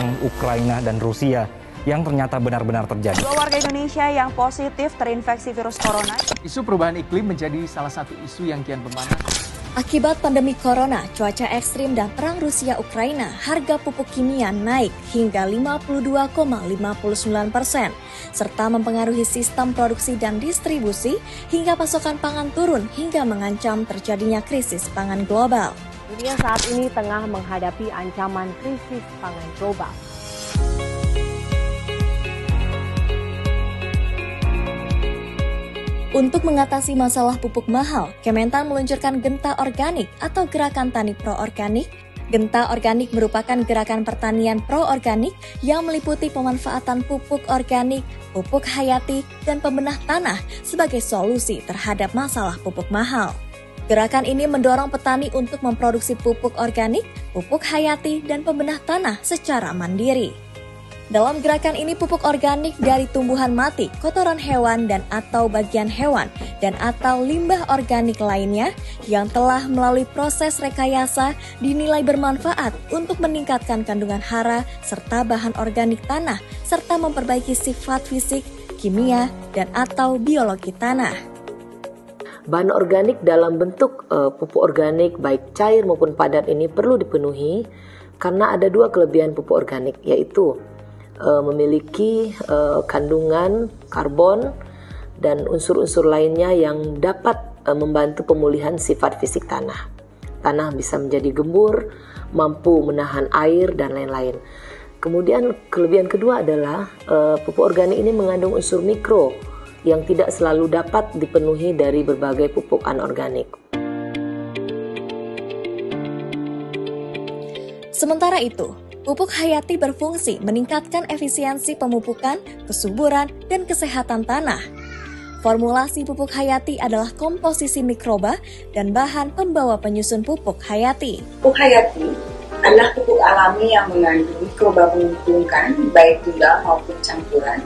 perang Ukraina dan Rusia yang ternyata benar-benar terjadi. 2 warga Indonesia yang positif terinfeksi virus corona. Isu perubahan iklim menjadi salah satu isu yang kian memanas. Akibat pandemi corona, cuaca ekstrim dan perang Rusia-Ukraina, harga pupuk kimia naik hingga 52,59%, serta mempengaruhi sistem produksi dan distribusi hingga pasokan pangan turun hingga mengancam terjadinya krisis pangan global. Dunia saat ini tengah menghadapi ancaman krisis pangan global. Untuk mengatasi masalah pupuk mahal, Kementan meluncurkan Genta Organik atau Gerakan Tani Pro Organik. Genta Organik merupakan gerakan pertanian pro-organik yang meliputi pemanfaatan pupuk organik, pupuk hayati, dan pembenah tanah sebagai solusi terhadap masalah pupuk mahal. Gerakan ini mendorong petani untuk memproduksi pupuk organik, pupuk hayati, dan pembenah tanah secara mandiri. Dalam gerakan ini pupuk organik dari tumbuhan mati, kotoran hewan dan atau bagian hewan dan atau limbah organik lainnya yang telah melalui proses rekayasa dinilai bermanfaat untuk meningkatkan kandungan hara serta bahan organik tanah serta memperbaiki sifat fisik, kimia dan atau biologi tanah. Bahan organik dalam bentuk pupuk organik baik cair maupun padat ini perlu dipenuhi karena ada 2 kelebihan pupuk organik, yaitu memiliki kandungan karbon dan unsur-unsur lainnya yang dapat membantu pemulihan sifat fisik tanah. Tanah bisa menjadi gembur, mampu menahan air dan lain-lain. Kemudian kelebihan kedua adalah pupuk organik ini mengandung unsur mikro yang tidak selalu dapat dipenuhi dari berbagai pupuk anorganik. Sementara itu, pupuk hayati berfungsi meningkatkan efisiensi pemupukan, kesuburan, dan kesehatan tanah. Formulasi pupuk hayati adalah komposisi mikroba dan bahan pembawa penyusun pupuk hayati. Pupuk hayati adalah pupuk alami yang mengandung mikroba menguntungkan baik tunggal maupun campuran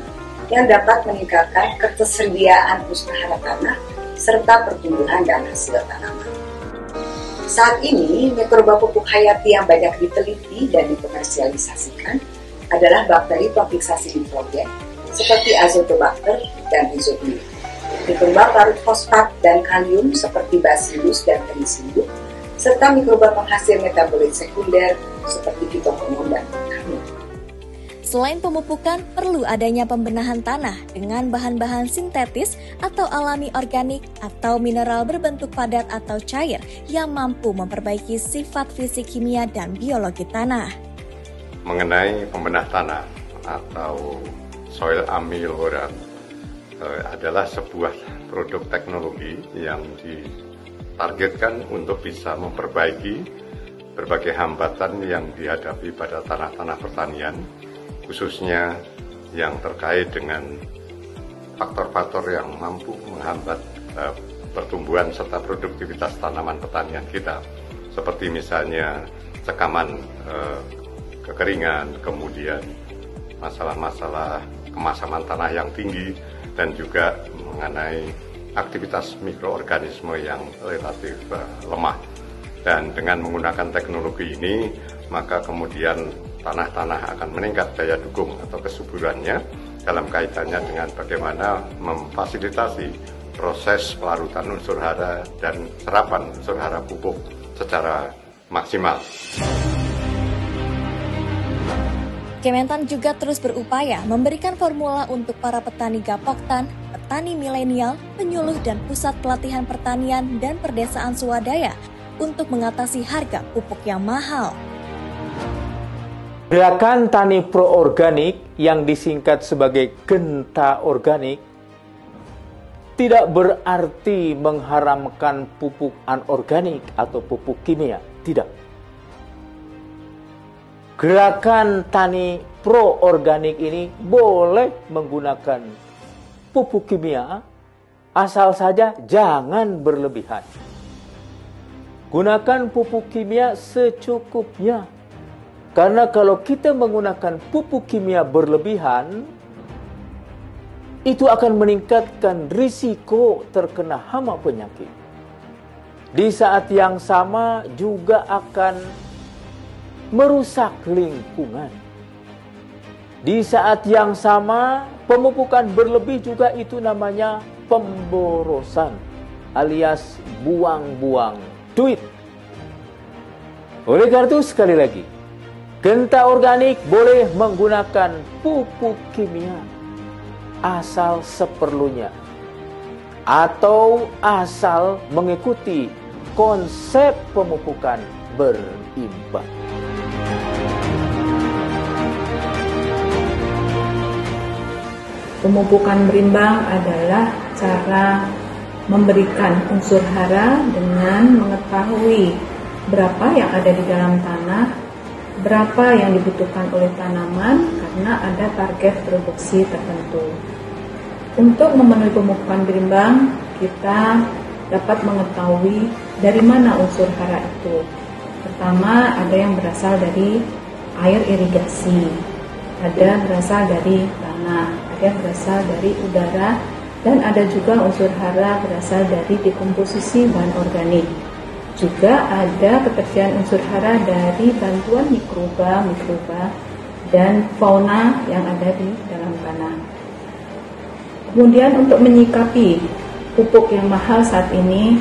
yang dapat meningkatkan ketersediaan unsur hara tanah serta pertumbuhan dan hasil tanaman. Saat ini, mikroba pupuk hayati yang banyak diteliti dan dikomersialisasikan adalah bakteri pemfiksasi nitrogen seperti Azotobacter dan Rhizobacter, mikroba parut fosfat dan kalium seperti Bacillus dan Penicillium, serta mikroba penghasil metabolit sekunder seperti fitohormon dan vitamin. Selain pemupukan, perlu adanya pembenahan tanah dengan bahan-bahan sintetis atau alami organik atau mineral berbentuk padat atau cair yang mampu memperbaiki sifat fisik kimia dan biologi tanah. Mengenai pembenah tanah atau soil ameliorat adalah sebuah produk teknologi yang ditargetkan untuk bisa memperbaiki berbagai hambatan yang dihadapi pada tanah-tanah pertanian, khususnya yang terkait dengan faktor-faktor yang mampu menghambat pertumbuhan serta produktivitas tanaman pertanian kita, seperti misalnya cekaman kekeringan, kemudian masalah-masalah kemasaman tanah yang tinggi, dan juga mengenai aktivitas mikroorganisme yang relatif lemah. Dan dengan menggunakan teknologi ini, maka kemudian tanah-tanah akan meningkat daya dukung atau kesuburannya dalam kaitannya dengan bagaimana memfasilitasi proses pelarutan unsur hara dan serapan unsur hara pupuk secara maksimal. Kementan juga terus berupaya memberikan formula untuk para petani gapoktan, petani milenial, penyuluh dan pusat pelatihan pertanian dan perdesaan swadaya untuk mengatasi harga pupuk yang mahal. Gerakan Tani Pro Organik yang disingkat sebagai Genta Organik tidak berarti mengharamkan pupuk anorganik atau pupuk kimia, tidak. Gerakan Tani Pro Organik ini boleh menggunakan pupuk kimia, asal saja jangan berlebihan. Gunakan pupuk kimia secukupnya. Karena kalau kita menggunakan pupuk kimia berlebihan, itu akan meningkatkan risiko terkena hama penyakit. Di saat yang sama juga akan merusak lingkungan. Di saat yang sama, pemupukan berlebih juga itu namanya pemborosan alias buang-buang duit. Oleh karena itu sekali lagi, genta organik boleh menggunakan pupuk kimia asal seperlunya atau asal mengikuti konsep pemupukan berimbang. Pemupukan berimbang adalah cara memberikan unsur hara dengan mengetahui berapa yang ada di dalam tanah, berapa yang dibutuhkan oleh tanaman karena ada target produksi tertentu. Untuk memenuhi pemupukan berimbang, kita dapat mengetahui dari mana unsur hara itu. Pertama, ada yang berasal dari air irigasi, ada berasal dari tanah, ada yang berasal dari udara, dan ada juga unsur hara berasal dari dekomposisi bahan organik. Juga ada ketersediaan unsur hara dari bantuan mikroba dan fauna yang ada di dalam tanah. Kemudian untuk menyikapi pupuk yang mahal saat ini,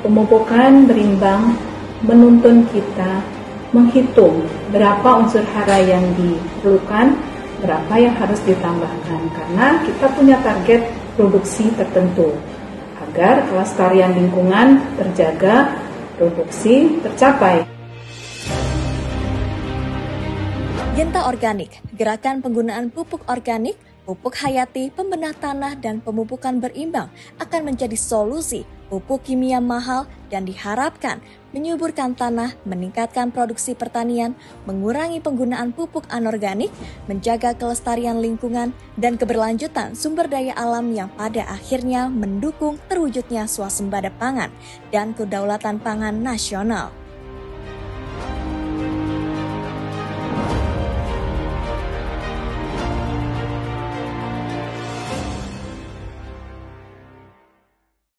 pemupukan berimbang menuntun kita menghitung berapa unsur hara yang diperlukan, berapa yang harus ditambahkan, karena kita punya target produksi tertentu agar kelestarian lingkungan terjaga, produksi tercapai. Genta Organik, gerakan penggunaan pupuk organik, pupuk hayati, pembenah tanah, dan pemupukan berimbang akan menjadi solusi pupuk kimia mahal dan diharapkan menyuburkan tanah, meningkatkan produksi pertanian, mengurangi penggunaan pupuk anorganik, menjaga kelestarian lingkungan, dan keberlanjutan sumber daya alam yang pada akhirnya mendukung terwujudnya swasembada pangan dan kedaulatan pangan nasional.